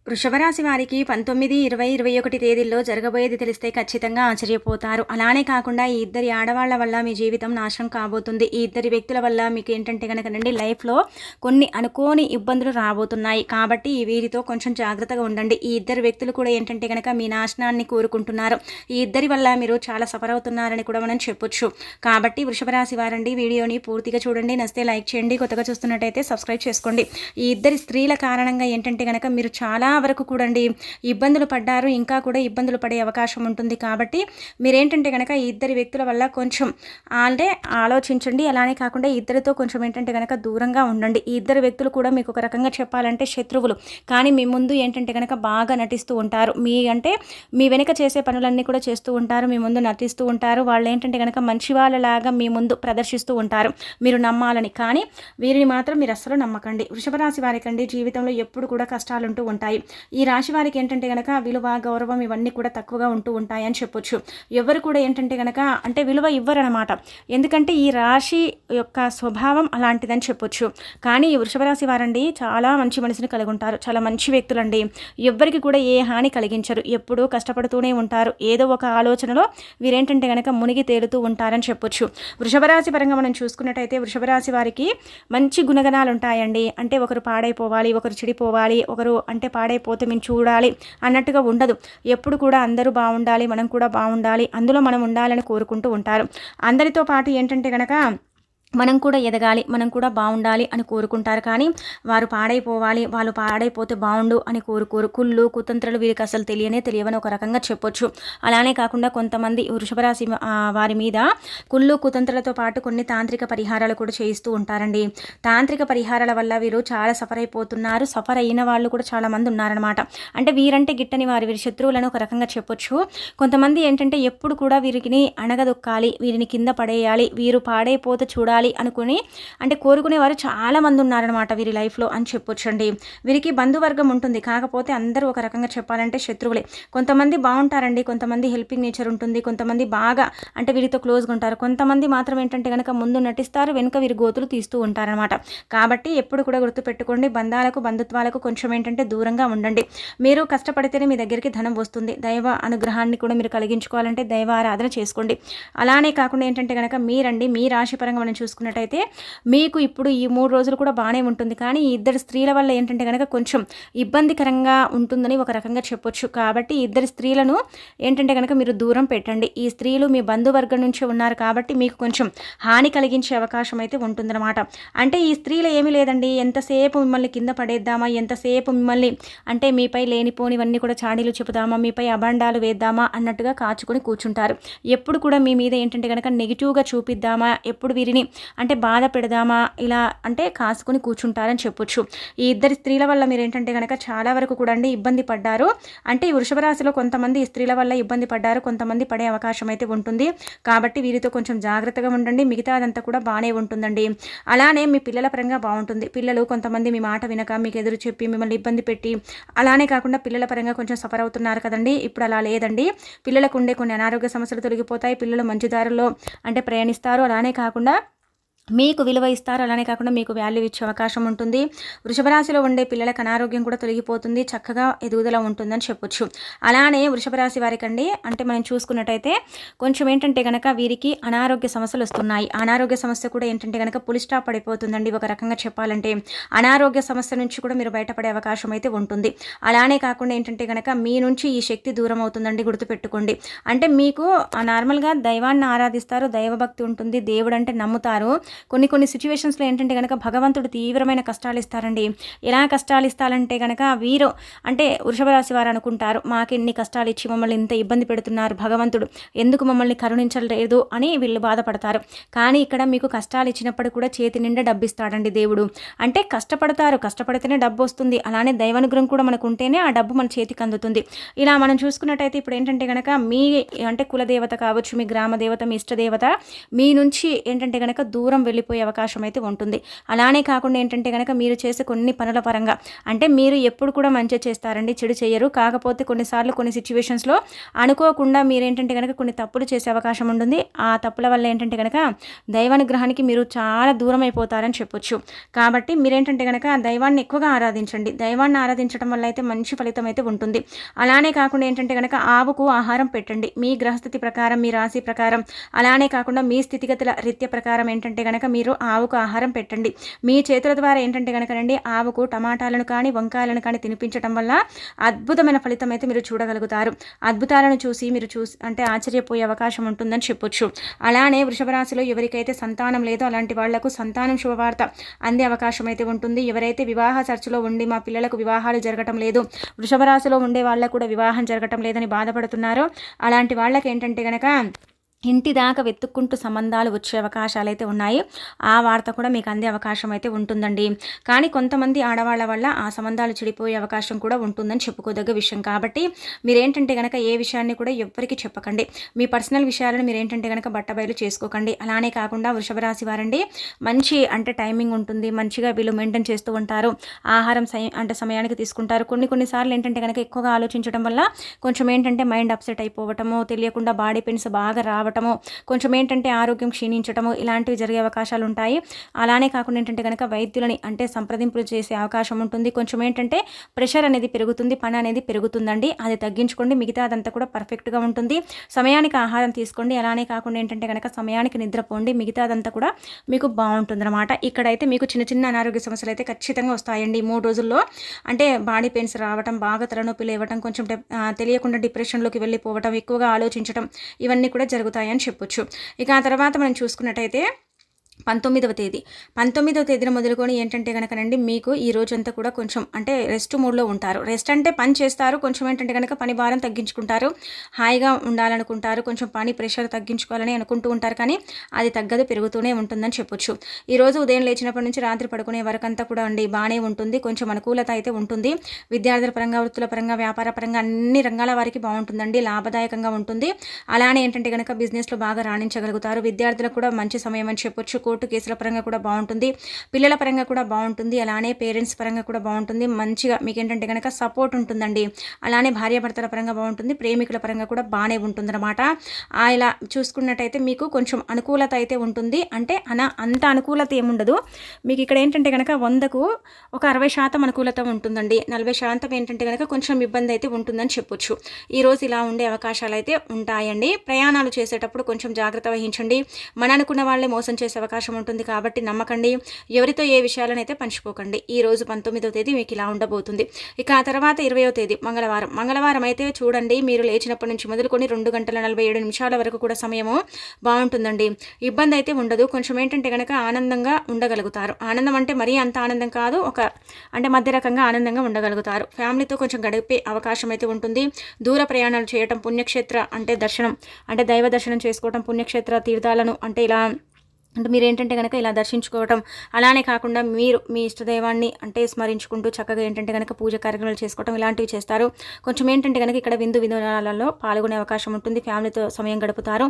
వృషభ రాశి వారికి 19, 20, 21 తేదీల్లో జరగబోయేది తెలిస్తే ఖచ్చితంగా ఆశ్చర్యపోతారు. అలానే కాకుండా ఈ ఇద్దరి ఆడవాళ్ల వల్ల మీ జీవితం నాశనం కాబోతుంది. ఈ ఇద్దరి వ్యక్తుల వల్ల మీకు ఏంటంటే గనకనండి లైఫ్‌లో కొన్ని అనుకోని ఇబ్బందులు రాబోతున్నాయి. కాబట్టి వీరితో కొంచెం జాగ్రత్తగా ఉండండి. ఈ ఇద్దరు వ్యక్తులు కూడా ఏంటంటే గనక మీ నాశనాన్ని కోరుకుంటున్నారు. ఈ ఇద్దరి వల్ల మీరు చాలా సఫర్ అవుతున్నారని కూడా మనం చెప్పొచ్చు. కాబట్టి వృషభ రాశి వారండి వీడియోని పూర్తిగా చూడండి. నచ్చితే లైక్ చేయండి. కొత్తగా చూస్తున్నట్టయితే సబ్స్క్రైబ్ చేసుకోండి. ఈ ఇద్దరి స్త్రీల కారణంగా ఏంటంటే గనక మీరు చాలా వరకు కూడా ఇబ్బందులు పడ్డారు, ఇంకా కూడా ఇబ్బందులు పడే అవకాశం ఉంటుంది. కాబట్టి మీరేంటంటే కనుక ఈ ఇద్దరి వ్యక్తుల వల్ల కొంచెం అంటే ఆలోచించండి. అలానే కాకుండా ఇద్దరితో కొంచెం ఏంటంటే కనుక దూరంగా ఉండండి. ఈ ఇద్దరు వ్యక్తులు కూడా మీకు ఒక రకంగా చెప్పాలంటే శత్రువులు, కానీ మీ ముందు ఏంటంటే కనుక బాగా నటిస్తూ ఉంటారు. మీ వెనుక చేసే పనులన్నీ కూడా చేస్తూ ఉంటారు, మీ ముందు నటిస్తూ ఉంటారు. వాళ్ళు ఏంటంటే కనుక మంచి వాళ్ళలాగా మీ ముందు ప్రదర్శిస్తూ ఉంటారు మీరు నమ్మాలని. కానీ వీరిని మాత్రం మీరు అస్సలు నమ్మకండి. వృషభ రాశి వారికండి జీవితంలో ఎప్పుడు కూడా కష్టాలుంటూ ఉంటాయి. ఈ రాశి వారికి ఏంటంటే కనుక విలువ, గౌరవం ఇవన్నీ కూడా తక్కువగా ఉంటూ ఉంటాయని చెప్పొచ్చు. ఎవరు కూడా ఏంటంటే కనుక అంటే విలువ ఇవ్వరనమాట. ఎందుకంటే ఈ రాశి యొక్క స్వభావం అలాంటిదని చెప్పొచ్చు. కానీ ఈ వృషభ రాశి వారండి చాలా మంచి మనసుని కలిగి ఉంటారు, చాలా మంచి వ్యక్తులండి. ఎవ్వరికి కూడా ఏ హాని కలిగించరు, ఎప్పుడూ కష్టపడుతూనే ఉంటారు. ఏదో ఒక ఆలోచనలో వీరేంటంటే కనుక మునిగి తేలుతూ ఉంటారని చెప్పొచ్చు. వృషభ రాశి పరంగా మనం చూసుకున్నట్టయితే వృషభ రాశి వారికి మంచి గుణగణాలు ఉంటాయండి. అంటే ఒకరు పాడైపోవాలి, ఒకరు చెడిపోవాలి, ఒకరు అంటే పాడైపోతే మేము చూడాలి అన్నట్టుగా ఉండదు. ఎప్పుడు కూడా అందరూ బాగుండాలి, మనం కూడా బాగుండాలి, అందులో మనం ఉండాలని కోరుకుంటూ ఉంటారు. అందరితో పాటు ఏంటంటే కనుక మనం కూడా ఎదగాలి, మనం కూడా బాగుండాలి అని కోరుకుంటారు. కానీ వారు పాడైపోవాలి, వాళ్ళు పాడైపోతే బాగుండు అని కోరుకోరు. కుళ్ళు కుతంత్రాలు వీరికి అసలు తెలియవని ఒక రకంగా చెప్పొచ్చు. అలానే కాకుండా కొంతమంది వృషభ రాశి వారి మీద కుళ్ళు కుతంత్రాలతో పాటు కొన్ని తాంత్రిక పరిహారాలు కూడా చేయిస్తూ ఉంటారండి. తాంత్రిక పరిహారాల వల్ల వీరు చాలా సఫర్ అయిపోతున్నారు. సఫర్ అయిన వాళ్ళు కూడా చాలా మంది ఉన్నారనమాట. అంటే వీరంటే గిట్టని వీరి శత్రువులను ఒక రకంగా చెప్పొచ్చు. కొంతమంది ఏంటంటే ఎప్పుడు కూడా వీరికి అణగదొక్కాలి, వీరిని కింద పడేయాలి, వీరు పాడైపోతే చూడాలి అనుకుని అంటే కోరుకునేవారు చాలా మంది ఉన్నారనమాట వీరి లైఫ్లో అని చెప్పొచ్చండి. వీరికి బంధువర్గం ఉంటుంది, కాకపోతే అందరూ ఒక రకంగా చెప్పాలంటే శత్రువులే. కొంతమంది బాగుంటారండి, కొంతమంది హెల్పింగ్ నేచర్ ఉంటుంది, కొంతమంది బాగా అంటే వీరితో క్లోజ్గా ఉంటారు. కొంతమంది మాత్రం ఏంటంటే కనుక ముందు నటిస్తారు, వెనుక వీరి గోతులు తీస్తూ ఉంటారనమాట. కాబట్టి ఎప్పుడు కూడా గుర్తుపెట్టుకోండి, బంధాలకు బంధుత్వాలకు కొంచెం ఏంటంటే దూరంగా ఉండండి. మీరు కష్టపడితేనే మీ దగ్గరికి ధనం వస్తుంది. దైవ అనుగ్రహాన్ని కూడా మీరు కలిగించుకోవాలంటే దైవ ఆరాధన చేసుకోండి. అలానే కాకుండా ఏంటంటే కనుక మీ రాశి పరంగా మనం చూసుకున్నట్టయితే మీకు ఇప్పుడు ఈ 3 రోజులు కూడా బాగానే ఉంటుంది. కానీ ఈ ఇద్దరు స్త్రీల వల్ల ఏంటంటే కనుక కొంచెం ఇబ్బందికరంగా ఉంటుందని ఒక రకంగా చెప్పొచ్చు. కాబట్టి ఇద్దరు స్త్రీలను ఏంటంటే కనుక మీరు దూరం పెట్టండి. ఈ స్త్రీలు మీ బంధువర్గం నుంచి ఉన్నారు కాబట్టి మీకు కొంచెం హాని కలిగించే అవకాశం అయితే ఉంటుందన్నమాట. అంటే ఈ స్త్రీలు ఏమీ లేదండి, ఎంతసేపు మిమ్మల్ని కింద పడేద్దామా, ఎంతసేపు మిమ్మల్ని అంటే మీపై లేనిపోనివన్నీ కూడా చాడీలు చెబుదామా, మీపై అభాండాలు వేద్దామా అన్నట్టుగా కాచుకొని కూర్చుంటారు. ఎప్పుడు కూడా మీ మీద ఏంటంటే కనుక నెగిటివ్గా చూపిద్దామా, ఎప్పుడు వీరిని అంటే బాధ పెడదామా, ఇలా అంటే కాసుకొని కూర్చుంటారని చెప్పొచ్చు. ఈ ఇద్దరి స్త్రీల వల్ల మీరు ఏంటంటే కనుక చాలా వరకు కూడా ఇబ్బంది పడ్డారు. అంటే ఈ వృషభ రాశిలో కొంతమంది ఈ స్త్రీల వల్ల ఇబ్బంది పడ్డారు, కొంతమంది పడే అవకాశం అయితే ఉంటుంది. కాబట్టి వీరితో కొంచెం జాగ్రత్తగా ఉండండి, మిగతా అదంతా కూడా బాగానే ఉంటుందండి. అలానే మీ పిల్లల పరంగా బాగుంటుంది. పిల్లలు కొంతమంది మీ మాట వినక మీకు ఎదురు చెప్పి మిమ్మల్ని ఇబ్బంది పెట్టి, అలానే కాకుండా పిల్లల పరంగా కొంచెం సఫర్ అవుతున్నారు కదండి. ఇప్పుడు అలా లేదండి, పిల్లలకు ఉండే కొన్ని అనారోగ్య సమస్యలు తొలగిపోతాయి, పిల్లలు మంచి దారిలో అంటే ప్రయాణిస్తారు. అలానే కాకుండా మీకు విలువ ఇస్తారు, అలానే కాకుండా మీకు వాల్యూ ఇచ్చే అవకాశం ఉంటుంది. వృషభ రాశిలో ఉండే పిల్లలకు అనారోగ్యం కూడా తొలగిపోతుంది, చక్కగా ఎదుగుదల ఉంటుందని చెప్పొచ్చు. అలానే వృషభ రాశి వారికండి అంటే మనం చూసుకున్నట్టయితే కొంచెం ఏంటంటే కనుక వీరికి అనారోగ్య సమస్యలు వస్తున్నాయి. అనారోగ్య సమస్య కూడా ఏంటంటే కనుక పులి స్టాప్ పడిపోతుందండి. ఒక రకంగా చెప్పాలంటే అనారోగ్య సమస్య నుంచి కూడా మీరు బయటపడే అవకాశం అయితే ఉంటుంది. అలానే కాకుండా ఏంటంటే కనుక మీ నుంచి ఈ శక్తి దూరం అవుతుందండి, గుర్తుపెట్టుకోండి. అంటే మీకు నార్మల్గా దైవాన్ని ఆరాధిస్తారు, దైవభక్తి ఉంటుంది, దేవుడు అంటే నమ్ముతారు. కొన్ని సిచ్యువేషన్స్లో ఏంటంటే కనుక భగవంతుడు తీవ్రమైన కష్టాలు ఇస్తారండి. ఎలా కష్టాలు ఇస్తారంటే కనుక వీరు అంటే వృషభ రాశి వారు అనుకుంటారు, మాకు ఎన్ని కష్టాలు ఇచ్చి మమ్మల్ని ఇంత ఇబ్బంది పెడుతున్నారు భగవంతుడు, ఎందుకు మమ్మల్ని కరుణించలేదు అని వీళ్ళు బాధపడతారు. కానీ ఇక్కడ మీకు కష్టాలు ఇచ్చినప్పుడు కూడా చేతి నిండా డబ్బు ఇస్తాడండి దేవుడు. అంటే కష్టపడతారు, కష్టపడితేనే డబ్బు వస్తుంది. అలానే దైవానుగ్రహం కూడా మనకు ఉంటేనే ఆ డబ్బు మన చేతికి అందుతుంది. ఇలా మనం చూసుకున్నట్టయితే ఇప్పుడు ఏంటంటే కనుక మీ అంటే కులదేవత కావచ్చు, మీ గ్రామ దేవత, మీ ఇష్టదేవత మీ నుంచి ఏంటంటే కనుక దూరం దూరం వెళ్ళిపోయే అవకాశం అయితే ఉంటుంది. అలానే కాకుండా ఏంటంటే కనుక మీరు చేసే కొన్ని పనుల పరంగా అంటే మీరు ఎప్పుడు కూడా మంచి చేస్తారండి, చెడు చేయరు. కాకపోతే కొన్నిసార్లు కొన్ని సిచ్యువేషన్స్లో అనుకోకుండా మీరేంటంటే కనుక కొన్ని తప్పులు చేసే అవకాశం ఉంటుంది. ఆ తప్పుల వల్ల ఏంటంటే కనుక దైవానుగ్రహానికి మీరు చాలా దూరం అయిపోతారని చెప్పొచ్చు. కాబట్టి మీరేంటంటే కనుక దైవాన్ని ఎక్కువగా ఆరాధించండి. దైవాన్ని ఆరాధించడం వల్ల అయితే మంచి ఫలితం అయితే ఉంటుంది. అలానే కాకుండా ఏంటంటే కనుక ఆవుకు ఆహారం పెట్టండి. మీ గ్రహస్థితి ప్రకారం, మీ రాశి ప్రకారం, అలానే కాకుండా మీ స్థితిగతుల రీత్య ప్రకారం ఏంటంటే కనుక మీరు ఆవుకు ఆహారం పెట్టండి. మీ చేతుల ద్వారా ఏంటంటే కనుక రండి ఆవుకు టమాటాలను కానీ వంకాయలను కానీ తినిపించడం వల్ల అద్భుతమైన ఫలితం అయితే మీరు చూడగలుగుతారు. అద్భుతాలను చూసి మీరు అంటే ఆశ్చర్యపోయే అవకాశం ఉంటుందని చెప్పొచ్చు. అలానే వృషభ రాశిలో ఎవరికైతే సంతానం లేదో అలాంటి వాళ్లకు సంతానం శుభవార్త అందే అవకాశం అయితే ఉంటుంది. ఎవరైతే వివాహ చర్చలో ఉండి మా పిల్లలకు వివాహాలు జరగటం లేదు, వృషభ రాశిలో ఉండే వాళ్ళకు కూడా వివాహం జరగటం లేదని బాధపడుతున్నారో అలాంటి వాళ్ళకి ఏంటంటే కనుక ఇంటి దాకా వెతుక్కుంటూ సంబంధాలు వచ్చే అవకాశాలు అయితే ఉన్నాయి. ఆ వార్త కూడా మీకు అందే అవకాశం అయితే ఉంటుందండి. కానీ కొంతమంది ఆడవాళ్ళ వల్ల ఆ సంబంధాలు చెడిపోయే అవకాశం కూడా ఉంటుందని చెప్పుకోదగ్గ విషయం. కాబట్టి మీరేంటంటే కనుక ఏ విషయాన్ని కూడా ఎవ్వరికి చెప్పకండి. మీ పర్సనల్ విషయాలను మీరేంటంటే కనుక బట్టబయలు చేసుకోకండి. అలానే కాకుండా వృషభ రాశి వారండి మంచి అంటే టైమింగ్ ఉంటుంది, మంచిగా వీళ్ళు మెయింటైన్ చేస్తూ ఉంటారు. ఆహారం అంటే సమయానికి తీసుకుంటారు. కొన్నిసార్లు ఏంటంటే కనుక ఎక్కువగా ఆలోచించడం వల్ల కొంచెం ఏంటంటే మైండ్ అప్సెట్ అయిపోవటము, తెలియకుండా బాడీ పెయిన్స్ బాగా రావటము, కొంచెం ఏంటంటే ఆరోగ్యం క్షీణించటము ఇలాంటివి జరిగే అవకాశాలు ఉంటాయి. అలానే కాకుండా ఏంటంటే కనుక వైద్యులని అంటే సంప్రదింపులు చేసే అవకాశం ఉంటుంది. కొంచెం ఏంటంటే ప్రెషర్ అనేది పెరుగుతుంది, పని అనేది పెరుగుతుందండి. అది తగ్గించుకోండి. మిగతా అదంతా కూడా పర్ఫెక్ట్గా ఉంటుంది. సమయానికి ఆహారం తీసుకోండి. అలానే కాకుండా ఏంటంటే కనుక సమయానికి నిద్రపోండి. మిగతా అదంతా కూడా మీకు బాగుంటుందన్నమాట. ఇక్కడైతే మీకు చిన్న చిన్న అనారోగ్య సమస్యలు అయితే ఖచ్చితంగా వస్తాయండి 3 రోజుల్లో. అంటే బాడీ పెయిన్స్ రావటం, బాగా తలనొప్పి లేవటం, కొంచెం తెలియకుండా డిప్రెషన్లోకి వెళ్ళిపోవటం, ఎక్కువగా ఆలోచించడం ఇవన్నీ కూడా జరుగుతాయని చెప్పొచ్చు. ఇక ఆ తర్వాత మనం చూసుకున్నట్టయితే 19వ తేదీన మొదలుకొని ఏంటంటే కనుకనండి మీకు ఈ రోజంతా కూడా కొంచెం అంటే రెస్ట్ మూడ్లో ఉంటారు. రెస్ట్ అంటే పని చేస్తారు, కొంచెం ఏంటంటే కనుక పని భారం తగ్గించుకుంటారు, హాయిగా ఉండాలనుకుంటారు, కొంచెం పని ప్రెషర్ తగ్గించుకోవాలని అనుకుంటూ ఉంటారు. కానీ అది తగ్గదు, పెరుగుతూనే ఉంటుందని చెప్పొచ్చు. ఈరోజు ఉదయం లేచినప్పటి నుంచి రాత్రి పడుకునే వరకంతా కూడా అండి బాగానే ఉంటుంది. కొంచెం అనుకూలత అయితే ఉంటుంది. విద్యార్థుల పరంగా, వృత్తుల పరంగా, వ్యాపార పరంగా అన్ని రంగాల వారికి బాగుంటుందండి, లాభదాయకంగా ఉంటుంది. అలానే ఏంటంటే కనుక బిజినెస్లో బాగా రాణించగలుగుతారు. విద్యార్థులకు కూడా మంచి సమయం అని చెప్పొచ్చు. కోర్టు కేసుల పరంగా కూడా బాగుంటుంది, పిల్లల పరంగా కూడా బాగుంటుంది, అలానే పేరెంట్స్ పరంగా కూడా బాగుంటుంది. మంచిగా మీకు ఏంటంటే కనుక సపోర్ట్ ఉంటుందండి. అలానే భార్యాభర్తల పరంగా బాగుంటుంది, ప్రేమికుల పరంగా కూడా బాగానే ఉంటుందన్నమాట. ఇలా చూసుకున్నట్టయితే మీకు కొంచెం అనుకూలత అయితే ఉంటుంది. అంటే అంత అనుకూలత ఏముండదు మీకు. ఇక్కడ ఏంటంటే కనుక 100కు ఒక 60% అనుకూలత ఉంటుందండి. 40% ఏంటంటే కనుక కొంచెం ఇబ్బంది అయితే ఉంటుందని చెప్పొచ్చు. ఈరోజు ఇలా ఉండే అవకాశాలు అయితే ఉంటాయండి. ప్రయాణాలు చేసేటప్పుడు కొంచెం జాగ్రత్త వహించండి. మన అనుకున్న వాళ్ళే మోసం చేసే అవకాశం ఉంటుంది. కాబట్టి నమ్మకండి, ఎవరితో ఏ విషయాలను అయితే పంచుకోకండి. ఈ రోజు 19వ తేదీ మీకు ఇలా ఉండబోతుంది. ఇక ఆ తర్వాత 20వ తేదీ మంగళవారం అయితే చూడండి, మీరు లేచినప్పటి నుంచి మొదలుకొని 2:47 వరకు కూడా సమయము బాగుంటుందండి. ఇబ్బంది అయితే ఉండదు. కొంచెం ఏంటంటే కనుక ఆనందంగా ఉండగలుగుతారు. ఆనందం అంటే మరీ అంత ఆనందం కాదు, అంటే మధ్య రకంగా ఆనందంగా ఉండగలుగుతారు. ఫ్యామిలీతో కొంచెం గడిపే అవకాశం అయితే ఉంటుంది. దూర ప్రయాణాలు చేయటం, పుణ్యక్షేత్ర అంటే దర్శనం అంటే దైవ దర్శనం చేసుకోవటం, పుణ్యక్షేత్ర తీర్థాలను అంటే ఇలా అంటే మీరు ఏంటంటే కనుక ఇలా దర్శించుకోవటం, అలానే కాకుండా మీరు మీ ఇష్టదైవాన్ని అంటే స్మరించుకుంటూ చక్కగా ఏంటంటే కనుక పూజ కార్యక్రమాలు చేసుకోవటం ఇలాంటివి చేస్తారు. కొంచెం ఏంటంటే కనుక ఇక్కడ వినోదాలలో పాల్గొనే అవకాశం ఉంటుంది. ఫ్యామిలీతో సమయం గడుపుతారు.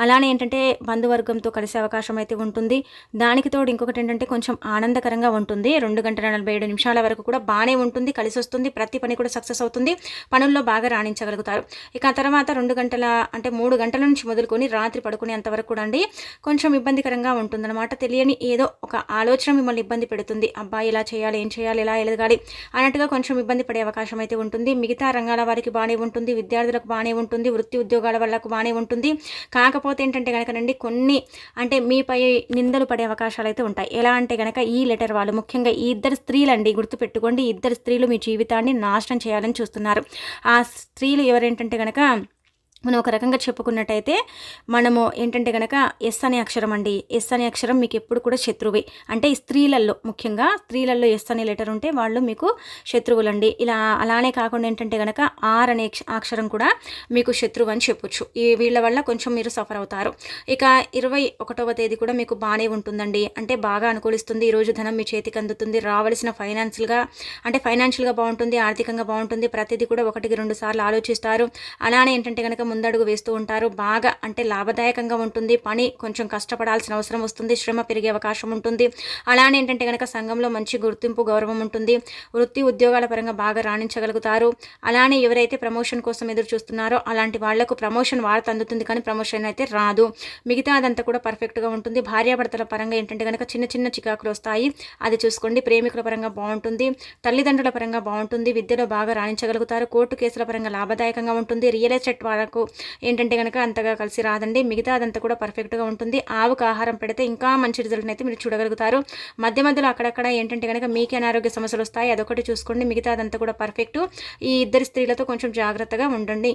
అలానే ఏంటంటే బంధువర్గంతో కలిసే అవకాశం అయితే ఉంటుంది. దానికి తోడు ఇంకొకటి ఏంటంటే కొంచెం ఆనందకరంగా ఉంటుంది. 2:47 వరకు కూడా బాగానే ఉంటుంది, కలిసి వస్తుంది. ప్రతి పని కూడా సక్సెస్ అవుతుంది. పనుల్లో బాగా రాణించగలుగుతారు. ఇక ఆ తర్వాత 3 గంటల నుంచి మొదలుకొని రాత్రి పడుకునేంత వరకు కూడా అండి కొంచెం ఇబ్బందికరంగా ఉంటుందన్నమాట. తెలియని ఏదో ఒక ఆలోచన మిమ్మల్ని ఇబ్బంది పెడుతుంది. అబ్బాయి ఇలా చేయాలి, ఏం చేయాలి, ఇలా ఎదగాలి అన్నట్టుగా కొంచెం ఇబ్బంది పడే అవకాశం అయితే ఉంటుంది. మిగతా రంగాల వారికి బాగానే ఉంటుంది, విద్యార్థులకు బాగానే ఉంటుంది, వృత్తి ఉద్యోగాల వాళ్ళకు బాగానే ఉంటుంది. కాకపోతే ఏంటంటే కనుకనండి కొన్ని అంటే మీపై నిందలు పడే అవకాశాలు అయితే ఉంటాయి. ఎలా అంటే కనుక ఈ లెటర్ వాళ్ళు, ముఖ్యంగా ఈ 2 స్త్రీలండి, గుర్తుపెట్టుకోండి, 2 స్త్రీలు మీ జీవితాన్ని నాశనం చేయాలని చూస్తున్నారు. ఆ స్త్రీలు ఎవరేంటంటే కనుక మనం ఒక రకంగా చెప్పుకున్నట్టయితే మనము ఏంటంటే కనుక ఎస్ అనే అక్షరం అండి. ఎస్ అనే అక్షరం మీకు ఎప్పుడు కూడా శత్రువే. అంటే ఈ స్త్రీలలో ముఖ్యంగా స్త్రీలలో ఎస్ అనే లెటర్ ఉంటే వాళ్ళు మీకు శత్రువులండి. ఇలా అలానే కాకుండా ఏంటంటే కనుక ఆర్ అనే అక్షరం కూడా మీకు శత్రువు అని చెప్పొచ్చు. ఈ వీళ్ళ వల్ల కొంచెం మీరు సఫర్ అవుతారు. ఇక 21వ తేదీ కూడా మీకు బాగానే ఉంటుందండి. అంటే బాగా అనుకూలిస్తుంది. ఈరోజు ధనం మీ చేతికి అందుతుంది. రావాల్సిన ఫైనాన్షియల్గా బాగుంటుంది, ఆర్థికంగా బాగుంటుంది. ప్రతిదీ కూడా 1-2 సార్లు ఆలోచిస్తారు. అలానే ఏంటంటే కనుక ముందడుగు వేస్తూ ఉంటారు. బాగా అంటే లాభదాయకంగా ఉంటుంది. పని కొంచెం కష్టపడాల్సిన అవసరం వస్తుంది. శ్రమ పెరిగే అవకాశం ఉంటుంది. అలానే ఏంటంటే కనుక సంఘంలో మంచి గుర్తింపు గౌరవం ఉంటుంది. వృత్తి ఉద్యోగాల పరంగా బాగా రాణించగలుగుతారు. అలానే ఎవరైతే ప్రమోషన్ కోసం ఎదురు చూస్తున్నారో అలాంటి వాళ్లకు ప్రమోషన్ వార్త అందుతుంది, కానీ ప్రమోషన్ అయితే రాదు. మిగతా అదంతా కూడా పర్ఫెక్ట్గా ఉంటుంది. భార్యాభర్తల పరంగా ఏంటంటే కనుక చిన్న చిన్న చికాకులు వస్తాయి, అది చూసుకోండి. ప్రేమికుల పరంగా బాగుంటుంది. తల్లిదండ్రుల పరంగా బాగుంటుంది. విద్యలో బాగా రాణించగలుగుతారు. కోర్టు కేసుల పరంగా లాభదాయకంగా ఉంటుంది. రియల్ ఎస్టేట్ వాళ్ళకు ఏంటంటే కనుక అంతగా కలిసి రాదండి. మిగతా అదంతా కూడా పర్ఫెక్ట్గా ఉంటుంది. ఆవుకు ఆహారం పెడితే ఇంకా మంచి రిజల్ట్ని అయితే మీరు చూడగలుగుతారు. మధ్య మధ్యలో అక్కడక్కడ ఏంటంటే కనుక మీకే అనారోగ్య సమస్యలు వస్తాయి, అదొకటి చూసుకోండి. మిగతా అదంతా కూడా పర్ఫెక్ట్. ఈ ఇద్దరు స్త్రీలతో కొంచెం జాగ్రత్తగా ఉండండి.